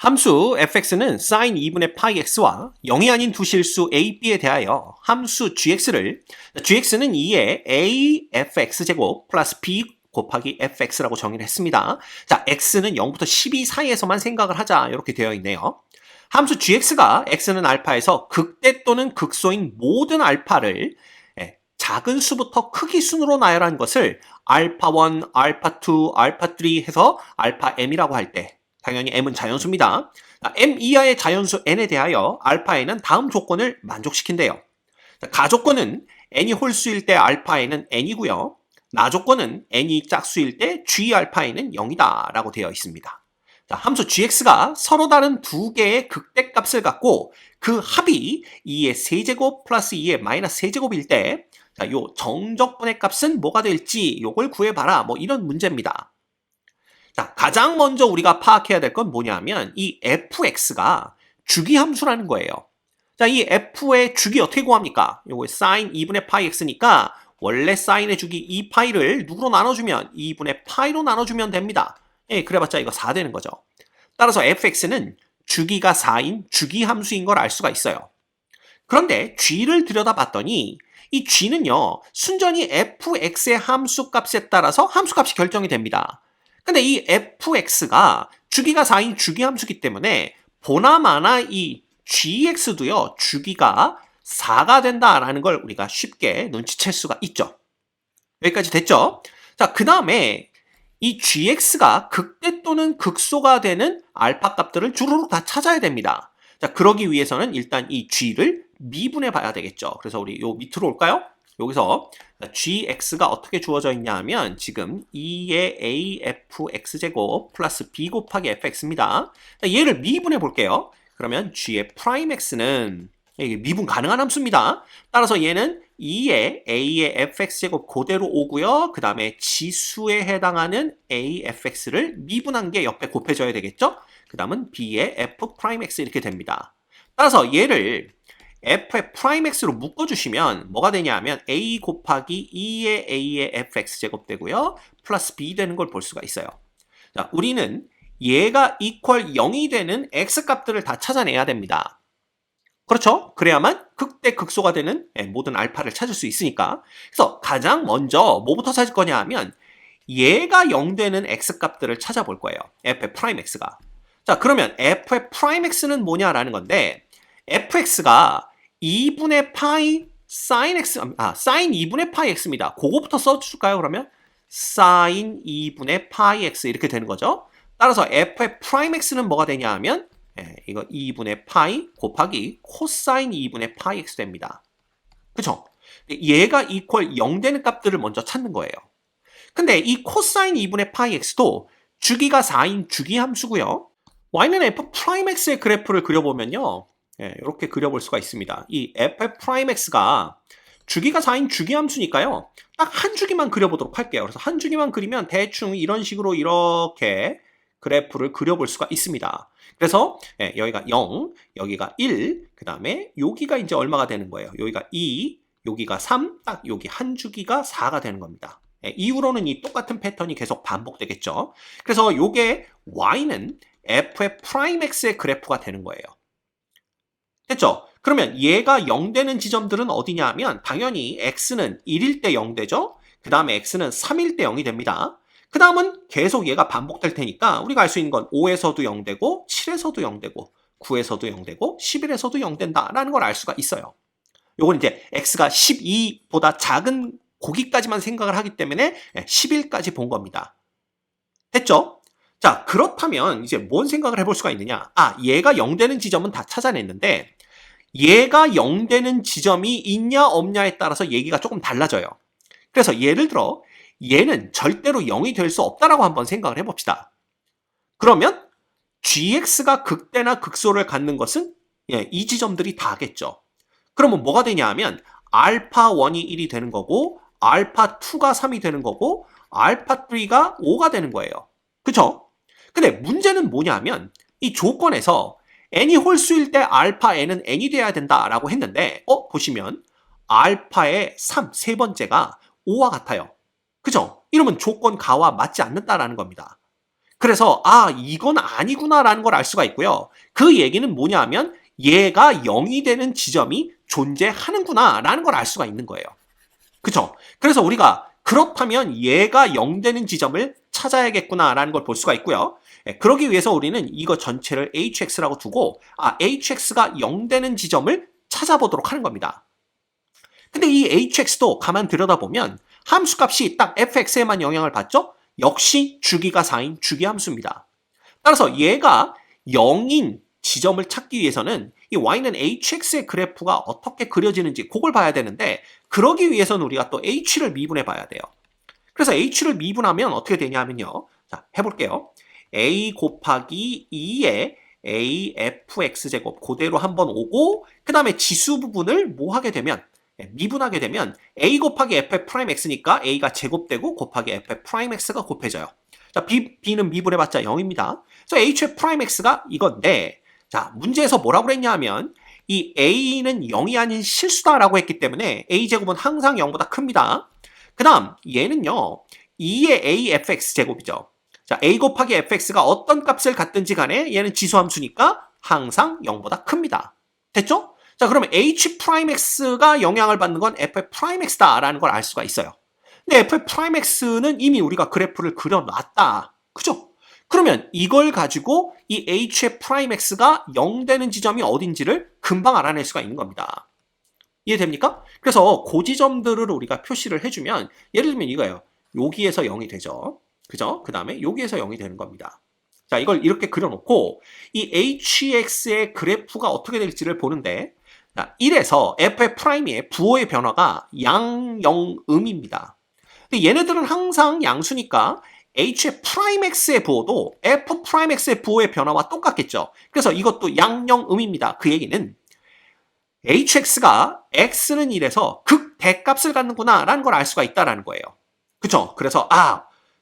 함수 fx는 sin 2분의 파이 x와 0이 아닌 두 실수 a, b에 대하여 함수 gx는 2의 a fx제곱 플러스 b 곱하기 fx라고 정의를 했습니다. 자, x는 0부터 12 사이에서만 생각을 하자 이렇게 되어 있네요. 함수 gx가 x는 알파에서 극대 또는 극소인 모든 알파를 작은 수부터 크기 순으로 나열한 것을 알파1, 알파2, 알파3 해서 알파 m이라고 할 때 당연히 m은 자연수입니다. m 이하의 자연수 n에 대하여 알파에는 다음 조건을 만족시킨대요. 가조건은 n이 홀수일 때 알파에는 n이고요. 나조건은 n이 짝수일 때 g 알파에는 0이다 라고 되어 있습니다. 자, 함수 gx가 서로 다른 두 개의 극대값을 갖고 그 합이 2의 세제곱 플러스 2의 마이너스 세제곱일 때 자, 요 정적분의 값은 뭐가 될지 요걸 구해봐라 뭐 이런 문제입니다. 자, 가장 먼저 우리가 파악해야 될 건 뭐냐면 이 fx가 주기함수라는 거예요. 자, 이 f의 주기 어떻게 구합니까? 요거 sin 2분의 파이 x니까 원래 sin의 주기 2파이를 누구로 나눠주면 2분의 파이로 나눠주면 됩니다. 예, 그래봤자 이거 4 되는 거죠. 따라서 fx는 주기가 4인 주기함수인 걸 알 수가 있어요. 그런데 g를 들여다봤더니 이 g는요 순전히 fx의 함수값에 따라서 함수값이 결정이 됩니다. 근데 이 fx가 주기가 4인 주기함수기 때문에 보나마나 이 gx도요 주기가 4가 된다라는 걸 우리가 쉽게 눈치챌 수가 있죠. 여기까지 됐죠? 자, 그 다음에 이 gx가 극대 또는 극소가 되는 알파 값들을 주르륵 다 찾아야 됩니다. 자, 그러기 위해서는 일단 이 g를 미분해 봐야 되겠죠. 그래서 우리 요 밑으로 올까요? 여기서 gx가 어떻게 주어져 있냐 하면 지금 2의 afx제곱 플러스 b 곱하기 fx입니다. 얘를 미분해 볼게요. 그러면 g의 프라임 x는 이게 미분 가능한 함수입니다. 따라서 얘는 2의 a의 fx제곱 그대로 오고요. 그 다음에 지수에 해당하는 afx를 미분한 게 옆에 곱해져야 되겠죠? 그 다음은 b의 f 프라임 x 이렇게 됩니다. 따라서 얘를 f의 프라임 x로 묶어주시면 뭐가 되냐면 a 곱하기 2의 a의 fx제곱 되고요. 플러스 b 되는 걸 볼 수가 있어요. 자, 우리는 얘가 이퀄 0이 되는 x값들을 다 찾아내야 됩니다. 그렇죠? 그래야만 극대 극소가 되는 모든 알파를 찾을 수 있으니까. 그래서 가장 먼저 뭐부터 찾을 거냐 하면 얘가 0 되는 x값들을 찾아볼 거예요. f의 프라임 x가. 자, 그러면 f의 프라임 x는 뭐냐라는 건데 fx가 2분의 파이 sin x, sin 2분의 파이 x입니다. 그거부터 써줄까요, 그러면? sin 2분의 파이 x 이렇게 되는 거죠. 따라서 f의 프라임 x는 뭐가 되냐 하면 이거 2분의 파이 곱하기 코사인 2분의 파이 x 됩니다. 그쵸? 얘가 이퀄 0 되는 값들을 먼저 찾는 거예요. 근데 이 코사인 2분의 파이 x도 주기가 4인 주기함수고요. y는 f 프라임 x의 그래프를 그려보면요. 이렇게 그려볼 수가 있습니다. 이 f 프라임 x가 주기가 4인 주기함수니까요. 딱 한 주기만 그려보도록 할게요. 그래서 한 주기만 그리면 대충 이런 식으로 이렇게 그래프를 그려볼 수가 있습니다. 그래서 여기가 0, 여기가 1, 그 다음에 여기가 이제 얼마가 되는 거예요? 여기가 2, 여기가 3, 딱 여기 한 주기가 4가 되는 겁니다. 이후로는 이 똑같은 패턴이 계속 반복되겠죠. 그래서 요게 y는 f의 프라임 x의 그래프가 되는 거예요. 됐죠? 그러면 얘가 0 되는 지점들은 어디냐 하면 당연히 x는 1일 때 0 되죠? 그 다음에 x는 3일 때 0이 됩니다. 그 다음은 계속 얘가 반복될 테니까 우리가 알 수 있는 건 5에서도 0 되고 7에서도 0 되고 9에서도 0 되고 11에서도 0 된다라는 걸 알 수가 있어요. 요건 이제 x가 12보다 작은 고기까지만 생각을 하기 때문에 10일까지 본 겁니다. 됐죠? 자, 그렇다면 이제 뭔 생각을 해볼 수가 있느냐? 얘가 0 되는 지점은 다 찾아냈는데 얘가 0 되는 지점이 있냐 없냐에 따라서 얘기가 조금 달라져요. 그래서 예를 들어 얘는 절대로 0이 될 수 없다라고 한번 생각을 해봅시다. 그러면 gx가 극대나 극소를 갖는 것은 이 지점들이 다겠죠. 그러면 뭐가 되냐 하면 알파1이 1이 되는 거고 알파2가 3이 되는 거고 알파3가 5가 되는 거예요. 그쵸? 근데 문제는 뭐냐 하면 이 조건에서 n이 홀수일 때 알파 n은 n이 돼야 된다라고 했는데 보시면 알파의 3, 세 번째가 5와 같아요. 그죠? 이러면 조건 가와 맞지 않는다라는 겁니다. 그래서 이건 아니구나라는 걸 알 수가 있고요. 그 얘기는 뭐냐 하면 얘가 0이 되는 지점이 존재하는구나라는 걸 알 수가 있는 거예요. 그쵸? 그래서 우리가 그렇다면 얘가 0 되는 지점을 찾아야겠구나라는 걸 볼 수가 있고요. 그러기 위해서 우리는 이거 전체를 hx라고 두고 hx가 0 되는 지점을 찾아보도록 하는 겁니다. 근데 이 hx도 가만 들여다보면 함수값이 딱 fx에만 영향을 받죠? 역시 주기가 4인 주기함수입니다. 따라서 얘가 0인 지점을 찾기 위해서는 이 y는 hx의 그래프가 어떻게 그려지는지 그걸 봐야 되는데 그러기 위해서는 우리가 또 h를 미분해 봐야 돼요. 그래서 h를 미분하면 어떻게 되냐면요. 자, 해볼게요. a 곱하기 2의 afx제곱 그대로 한번 오고 그 다음에 지수 부분을 뭐 하게 되면 미분하게 되면 a 곱하기 f'x니까 a가 제곱되고 곱하기 f'x가 곱해져요. 자, b는 미분해봤자 0입니다. 그래서 hf'x가 이건데 자, 문제에서 뭐라고 그랬냐 하면 이 a는 0이 아닌 실수다라고 했기 때문에 a제곱은 항상 0보다 큽니다. 그 다음 얘는요 2의 afx제곱이죠. 자, a 곱하기 fx가 어떤 값을 갖든지 간에 얘는 지수함수니까 항상 0보다 큽니다. 됐죠? 자, 그러면 h'x가 영향을 받는 건 f'x다라는 걸 알 수가 있어요. 근데 f'x는 이미 우리가 그래프를 그려놨다. 그죠? 그러면 이걸 가지고 이 h'x가 0 되는 지점이 어딘지를 금방 알아낼 수가 있는 겁니다. 이해됩니까? 그래서 그 지점들을 우리가 표시를 해주면 예를 들면 이거예요. 여기에서 0이 되죠. 그죠? 그 다음에 여기에서 0이 되는 겁니다. 자, 이걸 이렇게 그려놓고 이 hx의 그래프가 어떻게 될지를 보는데 자, 1에서 f'의 부호의 변화가 양영음입니다. 근데 얘네들은 항상 양수니까 h'x의 부호도 f'x의 부호의 변화와 똑같겠죠. 그래서 이것도 양영음입니다. 그 얘기는 hx가 x는 1에서 극대값을 갖는구나 라는 걸 알 수가 있다는 거예요. 그쵸? 그래서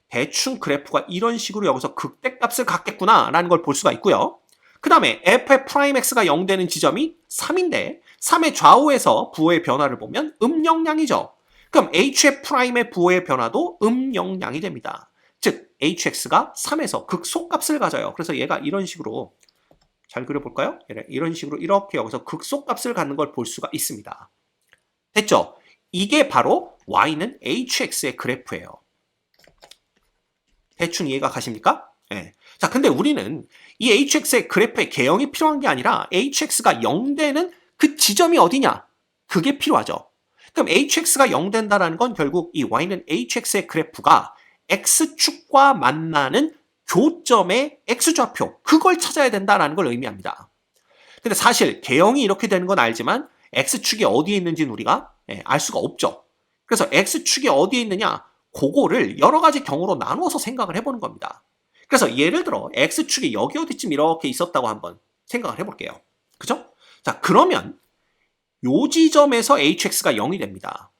대충 그래프가 이런 식으로 여기서 극대값을 갖겠구나 라는 걸 볼 수가 있고요. 그 다음에 f'x가 0 되는 지점이 3인데 3의 좌우에서 부호의 변화를 보면 음영량이죠. 그럼 h'의 부호의 변화도 음영량이 됩니다. 즉 hx가 3에서 극소값을 가져요. 그래서 얘가 이런 식으로 잘 그려볼까요? 이런 식으로 이렇게 여기서 극소값을 갖는 걸 볼 수가 있습니다. 됐죠? 이게 바로 y는 hx의 그래프예요. 대충 이해가 가십니까? 네. 자, 근데 우리는 이 hx의 그래프의 개형이 필요한 게 아니라 hx가 0 되는 그 지점이 어디냐? 그게 필요하죠. 그럼 hx가 0 된다는 건 결국 이 y는 hx의 그래프가 x축과 만나는 교점의 x좌표 그걸 찾아야 된다는 걸 의미합니다. 근데 사실 개형이 이렇게 되는 건 알지만 x축이 어디에 있는지는 우리가 알 수가 없죠. 그래서 x축이 어디에 있느냐? 그거를 여러 가지 경우로 나누어서 생각을 해보는 겁니다. 그래서 예를 들어 x축이 여기 어디쯤 이렇게 있었다고 한번 생각을 해볼게요. 그죠? 자, 그러면 요 지점에서 hx가 0이 됩니다.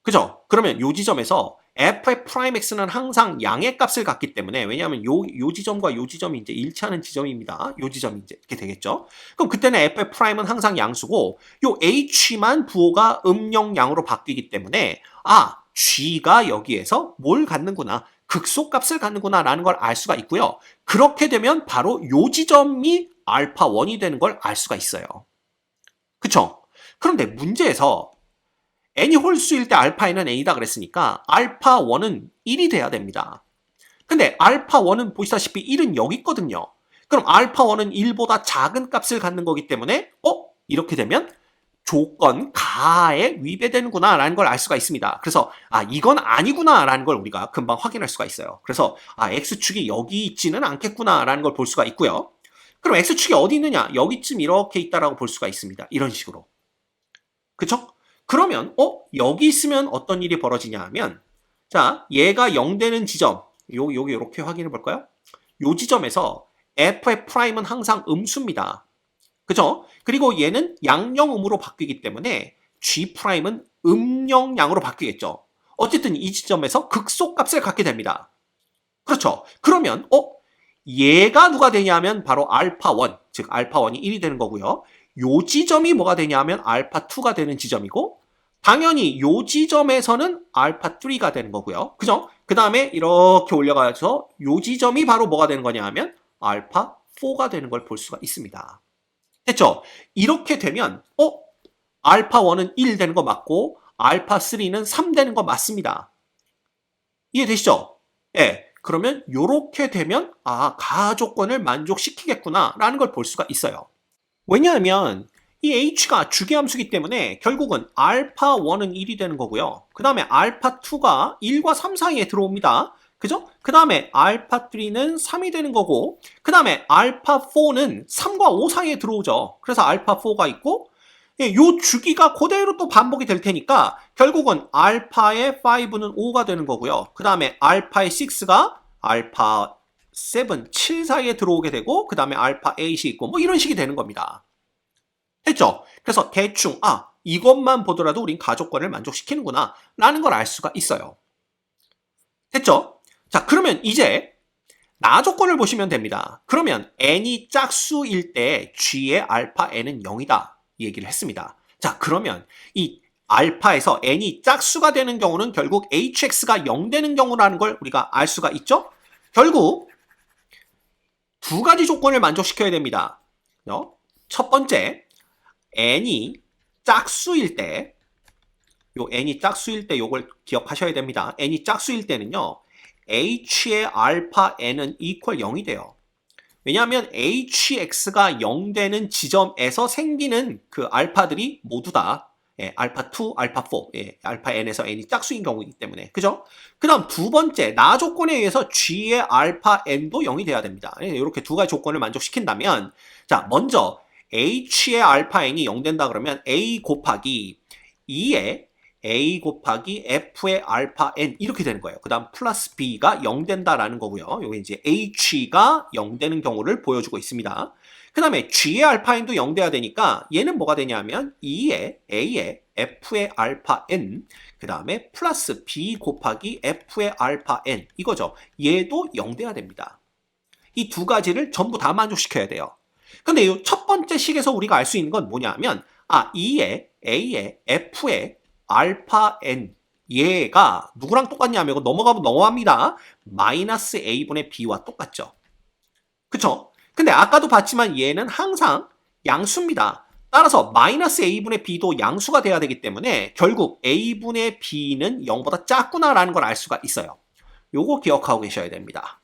그죠? 그러면 요 지점에서 f'x는 항상 양의 값을 갖기 때문에 왜냐하면 요 지점과 요 지점이 이제 일치하는 지점입니다. 요 지점이 이제 이렇게 되겠죠. 그럼 그때는 f'은 항상 양수고 요 h만 부호가 음영양으로 바뀌기 때문에 g가 여기에서 뭘 갖는구나. 극소값을 갖는구나 라는 걸 알 수가 있고요. 그렇게 되면 바로 요 지점이 α1이 되는 걸 알 수가 있어요. 그쵸? 그런데 문제에서 n이 홀수일 때 알파에는 n이다 그랬으니까 알파1은 1이 돼야 됩니다. 근데 알파1은 보시다시피 1은 여기 있거든요. 그럼 알파1은 1보다 작은 값을 갖는 거기 때문에 이렇게 되면 조건 가에 위배되는구나 라는 걸 알 수가 있습니다. 그래서 이건 아니구나 라는 걸 우리가 금방 확인할 수가 있어요. 그래서 x축이 여기 있지는 않겠구나 라는 걸 볼 수가 있고요. 그럼 x축이 어디 있느냐? 여기쯤 이렇게 있다라고 볼 수가 있습니다. 이런 식으로. 그쵸? 그러면 여기 있으면 어떤 일이 벌어지냐 하면 자, 얘가 0 되는 지점 여기 이렇게 확인해 볼까요? 요 지점에서 f'은 항상 음수입니다. 그죠? 그리고 얘는 양영음으로 바뀌기 때문에 g'은 음영양으로 바뀌겠죠. 어쨌든 이 지점에서 극소값을 갖게 됩니다. 그렇죠? 그러면 얘가 누가 되냐면 바로 알파1 즉 알파1이 1이 되는 거고요. 요 지점이 뭐가 되냐면 알파2가 되는 지점이고 당연히 요 지점에서는 알파 3가 되는 거고요. 그죠? 그 다음에 이렇게 올려가서 요 지점이 바로 뭐가 되는 거냐 하면 알파 4가 되는 걸 볼 수가 있습니다. 됐죠? 이렇게 되면 알파 1은 1 되는 거 맞고 알파 3는 3 되는 거 맞습니다. 이해되시죠? 예. 그러면 이렇게 되면 가조건을 만족시키겠구나 라는 걸 볼 수가 있어요. 왜냐하면 이 h가 주기함수기 때문에 결국은 알파 1은 1이 되는 거고요. 그 다음에 알파 2가 1과 3 사이에 들어옵니다. 그죠? 그 다음에 알파 3는 3이 되는 거고 그 다음에 알파 4는 3과 5 사이에 들어오죠. 그래서 알파 4가 있고 요 주기가 그대로 또 반복이 될 테니까 결국은 알파의 5는 5가 되는 거고요. 그 다음에 알파의 6가 알파 7, 7 사이에 들어오게 되고 그 다음에 알파 8이 있고 뭐 이런 식이 되는 겁니다. 됐죠? 그래서 대충 이것만 보더라도 우린 가조건을 만족시키는구나 라는 걸 알 수가 있어요. 됐죠? 자, 그러면 이제 나조건을 보시면 됩니다. 그러면 n이 짝수일 때 g의 알파 n은 0이다 이 얘기를 했습니다. 자, 그러면 이 알파에서 n이 짝수가 되는 경우는 결국 hx가 0 되는 경우라는 걸 우리가 알 수가 있죠? 결국 두 가지 조건을 만족시켜야 됩니다. 첫 번째, n이 짝수일 때, n이 짝수일 때 요걸 기억하셔야 됩니다. n이 짝수일 때는요, h의 알파 n은 equal 0이 돼요. 왜냐하면 hx가 0 되는 지점에서 생기는 그 알파들이 모두 다 알파 2, 알파 4, 알파 n에서 n이 짝수인 경우이기 때문에 그죠? 그 다음 두 번째 나 조건에 의해서 g의 알파 n도 0이 돼야 됩니다. 이렇게 두 가지 조건을 만족시킨다면 자 먼저 h의 알파 n이 0 된다 그러면 a 곱하기 2의 a 곱하기 f의 알파 n 이렇게 되는 거예요. 그 다음 플러스 b가 0 된다라는 거고요. 여기 이제 h가 0 되는 경우를 보여주고 있습니다. 그 다음에 g의 알파 n도 0 돼야 되니까 얘는 뭐가 되냐면 2의 a의 f의 알파 n 그 다음에 플러스 b 곱하기 f의 알파 n 이거죠. 얘도 0 돼야 됩니다. 이 두 가지를 전부 다 만족시켜야 돼요. 근데 이 첫 번째 식에서 우리가 알 수 있는 건 뭐냐면 2의 a의 f의 알파 n 얘가 누구랑 똑같냐면 이거 넘어가면 너무합니다. 마이너스 a분의 b와 똑같죠. 그쵸? 근데 아까도 봤지만 얘는 항상 양수입니다. 따라서 마이너스 a분의 b도 양수가 돼야 되기 때문에 결국 a분의 b는 0보다 작구나라는 걸 알 수가 있어요. 요거 기억하고 계셔야 됩니다.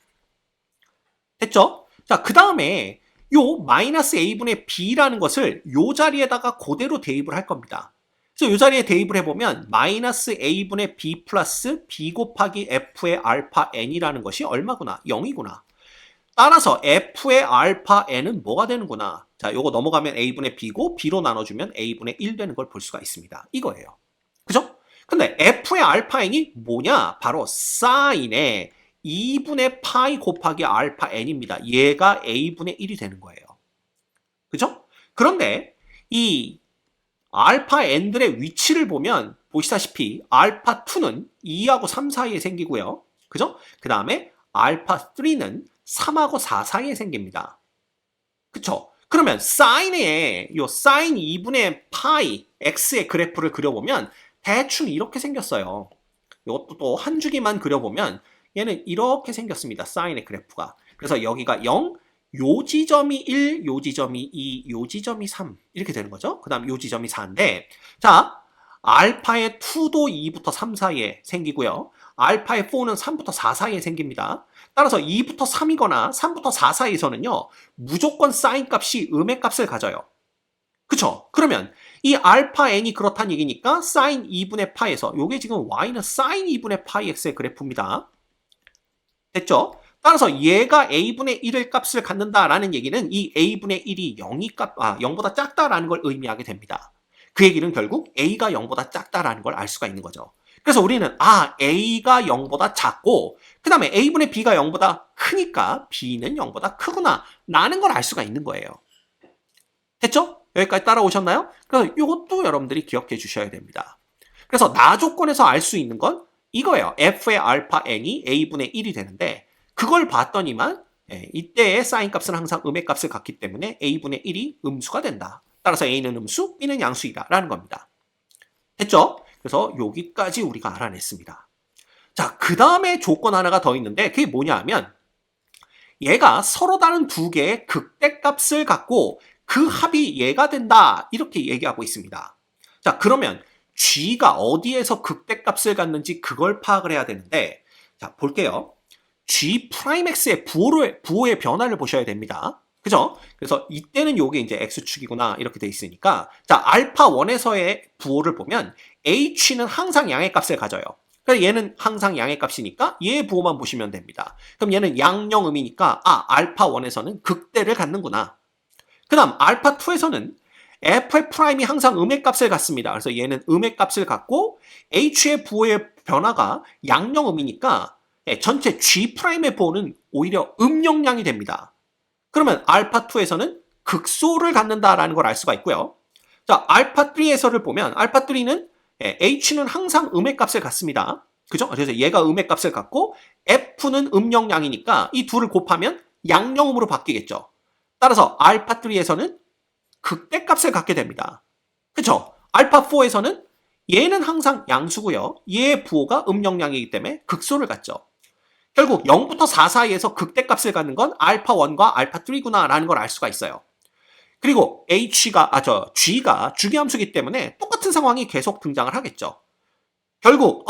됐죠? 자, 그 다음에 요 마이너스 a분의 b라는 것을 요 자리에다가 그대로 대입을 할 겁니다. 그래서 이 자리에 대입을 해보면 마이너스 a분의 b 플러스 b 곱하기 f의 알파 n이라는 것이 얼마구나? 0이구나. 따라서 f의 알파 n은 뭐가 되는구나? 자, 요거 넘어가면 a분의 b고 b로 나눠주면 a분의 1 되는 걸 볼 수가 있습니다. 이거예요. 그죠? 근데 f의 알파 n이 뭐냐? 바로 사인의 2분의 파이 곱하기 알파 n입니다. 얘가 a분의 1이 되는 거예요. 그죠? 그런데 이 알파 n들의 위치를 보면 보시다시피 알파 2는 2하고 3 사이에 생기고요. 그죠? 그 다음에 알파 3는 3하고 4 사이에 생깁니다. 그쵸? 그러면 사인의 요 사인 2분의 파이 x의 그래프를 그려보면 대충 이렇게 생겼어요. 이것도 또 한 주기만 그려보면 얘는 이렇게 생겼습니다. 사인의 그래프가. 그래서 여기가 0, 요 지점이 1, 요 지점이 2, 요 지점이 3 이렇게 되는 거죠. 그 다음 요 지점이 4인데 자 알파의 2도 2부터 3 사이에 생기고요. 알파의 4는 3부터 4 사이에 생깁니다. 따라서 2부터 3이거나 3부터 4 사이에서는요. 무조건 사인 값이 음의 값을 가져요. 그쵸? 그러면 이 알파 n이 그렇다는 얘기니까 사인 2분의 파에서 요게 지금 y는 사인 2분의 파이 x의 그래프입니다. 됐죠? 따라서 얘가 a분의 1을 값을 갖는다라는 얘기는 이 a분의 1이 0보다 작다라는 걸 의미하게 됩니다. 그 얘기는 결국 a가 0보다 작다라는 걸 알 수가 있는 거죠. 그래서 우리는 a가 0보다 작고 그 다음에 a분의 b가 0보다 크니까 b는 0보다 크구나 라는 걸 알 수가 있는 거예요. 됐죠? 여기까지 따라오셨나요? 그래서 이것도 여러분들이 기억해 주셔야 됩니다. 그래서 나 조건에서 알 수 있는 건 이거예요. f의 알파 n이 a분의 1이 되는데 그걸 봤더니만 이때의 사인 값은 항상 음의 값을 갖기 때문에 a분의 1이 음수가 된다. 따라서 a는 음수, b는 양수이다 라는 겁니다. 됐죠? 그래서 여기까지 우리가 알아냈습니다. 자, 그 다음에 조건 하나가 더 있는데 그게 뭐냐 하면 얘가 서로 다른 두 개의 극대값을 갖고 그 합이 얘가 된다 이렇게 얘기하고 있습니다. 자, 그러면 G가 어디에서 극대값을 갖는지 그걸 파악을 해야 되는데 자, 볼게요. G'X의 부호의 변화를 보셔야 됩니다. 그죠? 그래서 이때는 요게 이제 X축이구나 이렇게 돼 있으니까 자, 알파1에서의 부호를 보면 H는 항상 양의 값을 가져요. 그래서 얘는 항상 양의 값이니까 얘 부호만 보시면 됩니다. 그럼 얘는 양령음이니까 알파1에서는 극대를 갖는구나. 그 다음 알파2에서는 f의 프라임이 항상 음의 값을 갖습니다. 그래서 얘는 음의 값을 갖고 h의 부호의 변화가 양령음이니까 전체 g 프라임의 부호는 오히려 음영량이 됩니다. 그러면 알파2에서는 극소를 갖는다라는 걸 알 수가 있고요. 자, 알파3에서를 보면 알파3는 h는 항상 음의 값을 갖습니다. 그죠? 그래서 얘가 음의 값을 갖고 f는 음영량이니까 이 둘을 곱하면 양령음으로 바뀌겠죠. 따라서 알파3에서는 극대값을 갖게 됩니다. 그쵸? 알파4에서는 얘는 항상 양수고요. 얘의 부호가 음영량이기 때문에 극소를 갖죠. 결국 0부터 4 사이에서 극대값을 갖는 건 알파1과 알파3구나 라는 걸 알 수가 있어요. 그리고 G가 주기함수이기 때문에 똑같은 상황이 계속 등장을 하겠죠. 결국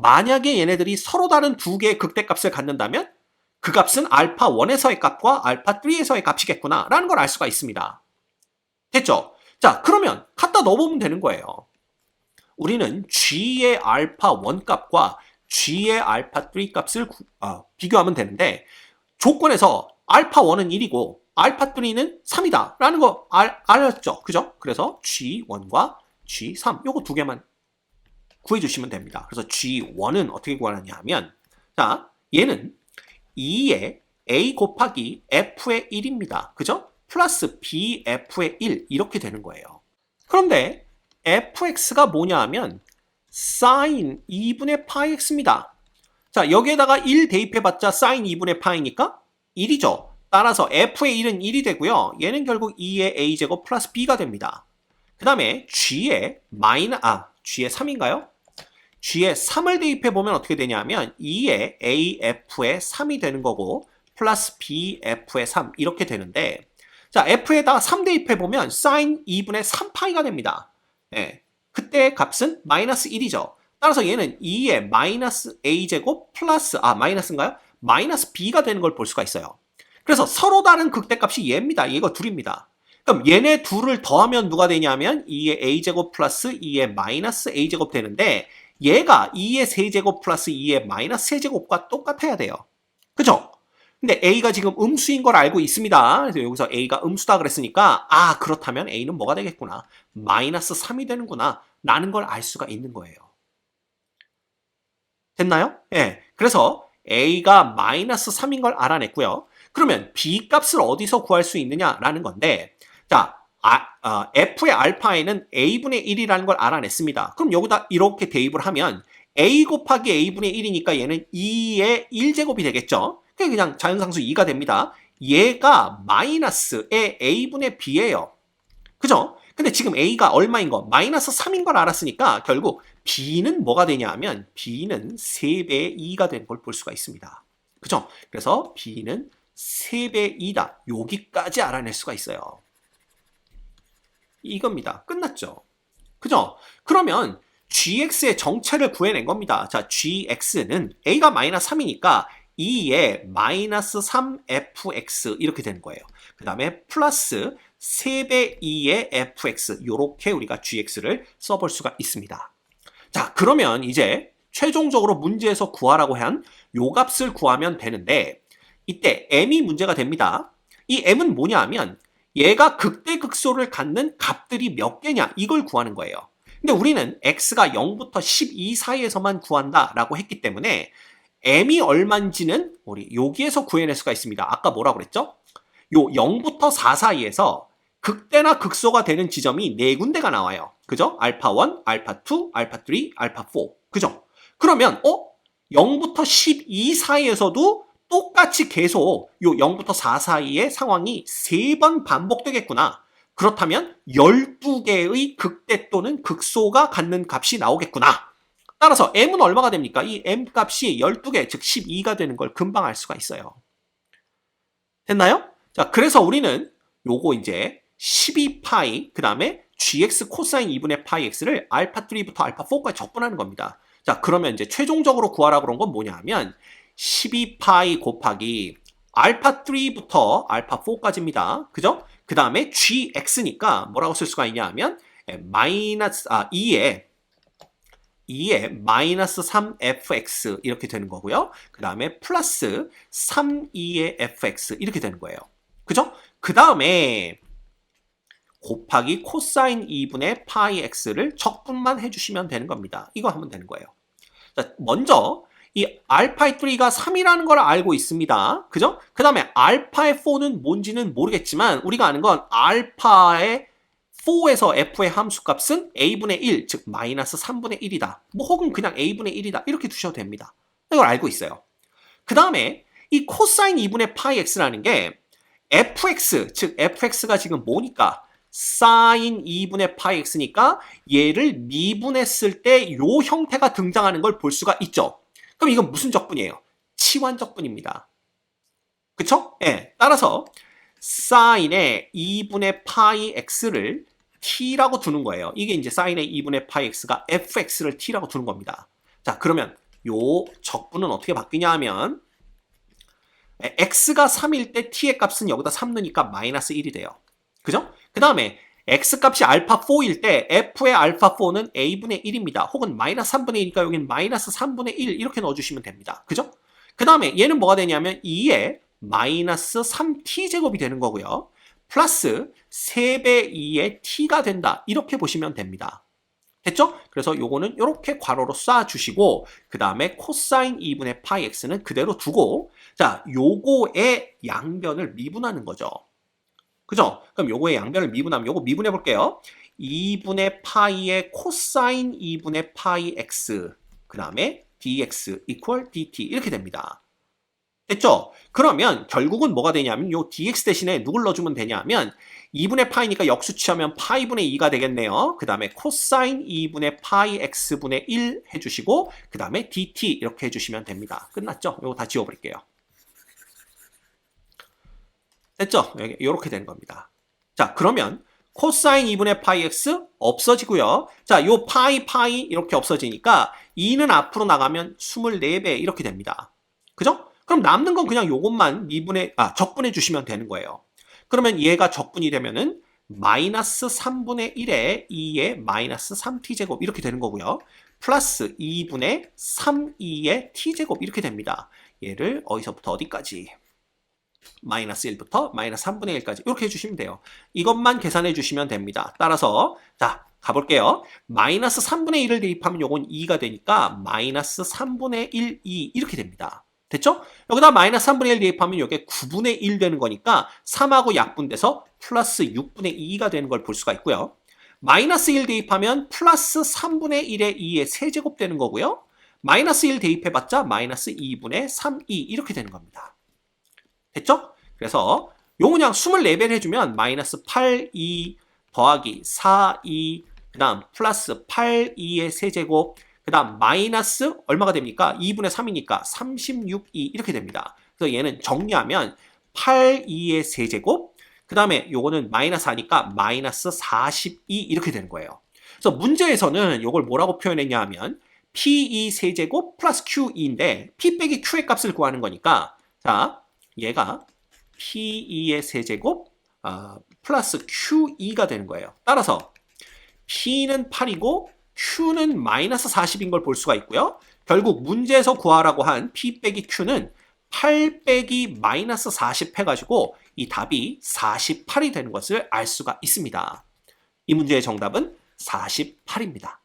만약에 얘네들이 서로 다른 두 개의 극대값을 갖는다면 그 값은 알파1에서의 값과 알파3에서의 값이겠구나 라는 걸 알 수가 있습니다. 됐죠? 자, 그러면 갖다 넣어보면 되는 거예요. 우리는 G의 알파1 값과 G의 알파3 값을 비교하면 되는데 조건에서 알파1은 1이고 알파3는 3이다 라는 거 알았죠? 그죠? 그래서 G1과 G3 요거 두 개만 구해주시면 됩니다. 그래서 G1은 어떻게 구하느냐 하면 자, 얘는 2의 A 곱하기 F의 1입니다. 그죠? 플러스 BF의 1 이렇게 되는 거예요. 그런데 fx가 뭐냐 하면 sin 2분의 파이 x입니다. 자, 여기에다가 1 대입해봤자 sin 2분의 파이니까 1이죠. 따라서 f의 1은 1이 되고요. 얘는 결국 2의 a제곱 플러스 b가 됩니다. 그 다음에 g의 3인가요? g의 3을 대입해보면 어떻게 되냐면 2의 af의 3이 되는 거고 플러스 bf의 3 이렇게 되는데 자, f에다가 3 대입해보면 sin 2분의 3파이가 됩니다. 예, 그때 값은 마이너스 1이죠. 따라서 얘는 2의 마이너스 a제곱 플러스, 마이너스인가요? 마이너스 b가 되는 걸 볼 수가 있어요. 그래서 서로 다른 극대값이 얘입니다. 이거 둘입니다. 그럼 얘네 둘을 더하면 누가 되냐면 2의 a제곱 플러스 2의 마이너스 a제곱 되는데 얘가 2의 세제곱 플러스 2의 마이너스 세제곱과 똑같아야 돼요. 그죠? 근데 A가 지금 음수인 걸 알고 있습니다. 그래서 여기서 A가 음수다 그랬으니까 그렇다면 A는 뭐가 되겠구나. 마이너스 3이 되는구나. 라는 걸 알 수가 있는 거예요. 됐나요? 예. 그래서 A가 마이너스 3인 걸 알아냈고요. 그러면 B 값을 어디서 구할 수 있느냐라는 건데 자, F의 알파에는 A분의 1이라는 걸 알아냈습니다. 그럼 여기다 이렇게 대입을 하면 A 곱하기 A분의 1이니까 얘는 2의 1제곱이 되겠죠. 그냥 자연상수 2가 됩니다. 얘가 마이너스의 A분의 B예요. 그죠? 근데 지금 A가 얼마인 거? 마이너스 3인 걸 알았으니까 결국 B는 뭐가 되냐 하면 B는 3배의 2가 된 걸 볼 수가 있습니다. 그죠? 그래서 B는 3배의 2다. 여기까지 알아낼 수가 있어요. 이겁니다. 끝났죠? 그죠? 그러면 gx의 정체를 구해낸 겁니다. 자, gx는 a가 마이너스 3이니까 2의 마이너스 3fx 이렇게 되는 거예요. 그 다음에 플러스 3배 2의 fx 이렇게 우리가 gx를 써볼 수가 있습니다. 자, 그러면 이제 최종적으로 문제에서 구하라고 한 요 값을 구하면 되는데 이때 m이 문제가 됩니다. 이 m은 뭐냐 하면 얘가 극대극소를 갖는 값들이 몇 개냐 이걸 구하는 거예요. 근데 우리는 x가 0부터 12 사이에서만 구한다라고 했기 때문에 m이 얼마인지는 우리 여기에서 구해낼 수가 있습니다. 아까 뭐라고 그랬죠? 요 0부터 4 사이에서 극대나 극소가 되는 지점이 4군데가 나와요. 그죠? 알파1, 알파2, 알파3, 알파4. 그죠? 그러면 0부터 12 사이에서도 똑같이 계속 요 0부터 4 사이의 상황이 3번 반복되겠구나. 그렇다면 12개의 극대 또는 극소가 갖는 값이 나오겠구나. 따라서 m은 얼마가 됩니까? 이 m 값이 12개, 즉 12가 되는 걸 금방 알 수가 있어요. 됐나요? 자, 그래서 우리는 요거 이제 12파이, 그 다음에 gx 코사인 2분의 파이 x를 알파 3부터 알파 4까지 적분하는 겁니다. 자, 그러면 이제 최종적으로 구하라 그런 건 뭐냐 하면 12파이 곱하기 알파 3부터 알파 4까지입니다. 그죠? 그 다음에 gx니까 뭐라고 쓸 수가 있냐 하면 마이너스 2에 마이너스 3fx 이렇게 되는 거고요. 그 다음에 플러스 3,2의 fx 이렇게 되는 거예요. 그죠? 그 다음에 곱하기 코사인 2분의 파이 x를 적분만 해주시면 되는 겁니다. 이거 하면 되는 거예요. 자, 먼저 이 알파의 3가 3이라는 걸 알고 있습니다. 그죠? 그 다음에 알파의 4는 뭔지는 모르겠지만 우리가 아는 건 알파의 4에서 f의 함수값은 a분의 1, 즉 마이너스 3분의 1이다. 뭐 혹은 그냥 a분의 1이다. 이렇게 두셔도 됩니다. 이걸 알고 있어요. 그 다음에 이 코사인 2분의 파이 x라는 게 fx, 즉 fx가 지금 뭐니까? 사인 2분의 파이 x니까 얘를 미분했을 때 요 형태가 등장하는 걸 볼 수가 있죠. 그럼 이건 무슨 적분이에요? 치환 적분입니다. 그쵸? 예. 따라서 사인의 2분의 파이 x를 t라고 두는 거예요. 이게 이제 사인의 2분의 파이 x가 fx를 t라고 두는 겁니다. 자, 그러면 요 적분은 어떻게 바뀌냐 하면 x가 3일 때 t의 값은 여기다 3 넣으니까 마이너스 1이 돼요. 그죠? 그 다음에 x값이 알파 4일 때 f의 알파 4는 a분의 1입니다. 혹은 마이너스 3분의 1이니까 여기는 마이너스 3분의 1 이렇게 넣어주시면 됩니다. 그죠? 그 다음에 얘는 뭐가 되냐면 2에 마이너스 3t제곱이 되는 거고요. 플러스 3배 2의 t가 된다. 이렇게 보시면 됩니다. 됐죠? 그래서 요거는 이렇게 괄호로 쏴주시고 그 다음에 코사인 2분의 파이 x는 그대로 두고 자, 요거의 양변을 미분하는 거죠. 그죠? 그럼 요거의 양변을 미분하면 요거 미분해 볼게요. 2분의 파이의 코사인 2분의 파이 x 그 다음에 dx equal dt 이렇게 됩니다. 됐죠? 그러면 결국은 뭐가 되냐면 요 dx 대신에 누굴 넣어주면 되냐면 2분의 파이니까 역수치하면 파이분의 2가 되겠네요. 그 다음에 코사인 2분의 파이 x분의 1 해주시고 그 다음에 dt 이렇게 해주시면 됩니다. 끝났죠? 요거 다 지워버릴게요. 됐죠? 이렇게 되는 겁니다. 자, 그러면 코사인 2분의 파이 x 없어지고요. 자, 요 파이 이렇게 없어지니까 2는 앞으로 나가면 24배 이렇게 됩니다. 그죠? 그럼 남는 건 그냥 요것만 적분해 주시면 되는 거예요. 그러면 얘가 적분이 되면은 마이너스 3분의 1에 2의 마이너스 3t제곱 이렇게 되는 거고요. 플러스 2분의 3,2의 t제곱 이렇게 됩니다. 얘를 어디서부터 어디까지? 마이너스 1부터 마이너스 3분의 1까지 이렇게 해주시면 돼요. 이것만 계산해 주시면 됩니다. 따라서 자 가볼게요. 마이너스 3분의 1을 대입하면 요건 2가 되니까 마이너스 3분의 1, 2 이렇게 됩니다. 됐죠? 여기다 마이너스 3분의 1 대입하면 이게 9분의 1 되는 거니까 3하고 약분돼서 플러스 6분의 2가 되는 걸 볼 수가 있고요. 마이너스 1 대입하면 플러스 3분의 1의 2의 세제곱 되는 거고요. 마이너스 1 대입해봤자 마이너스 2분의 3, 2 이렇게 되는 겁니다. 됐죠? 그래서 요 그냥 24배를 해주면 마이너스 8, 2 더하기 4, 2 그 다음 플러스 8, 2의 세제곱 그 다음 마이너스 얼마가 됩니까? 2분의 3이니까 36, 2 이렇게 됩니다. 그래서 얘는 정리하면 8, 2의 세제곱 그 다음에 요거는 마이너스 하니까 마이너스 42 이렇게 되는 거예요. 그래서 문제에서는 요걸 뭐라고 표현했냐 하면 P2 세제곱 플러스 Q2인데 P 빼기 Q의 값을 구하는 거니까 자 얘가 P2의 세제곱 플러스 Q2가 되는 거예요. 따라서 P는 8이고 Q는 마이너스 40인 걸 볼 수가 있고요. 결국 문제에서 구하라고 한 P 빼기 Q는 8 빼기 마이너스 40 해가지고 이 답이 48이 되는 것을 알 수가 있습니다. 이 문제의 정답은 48입니다.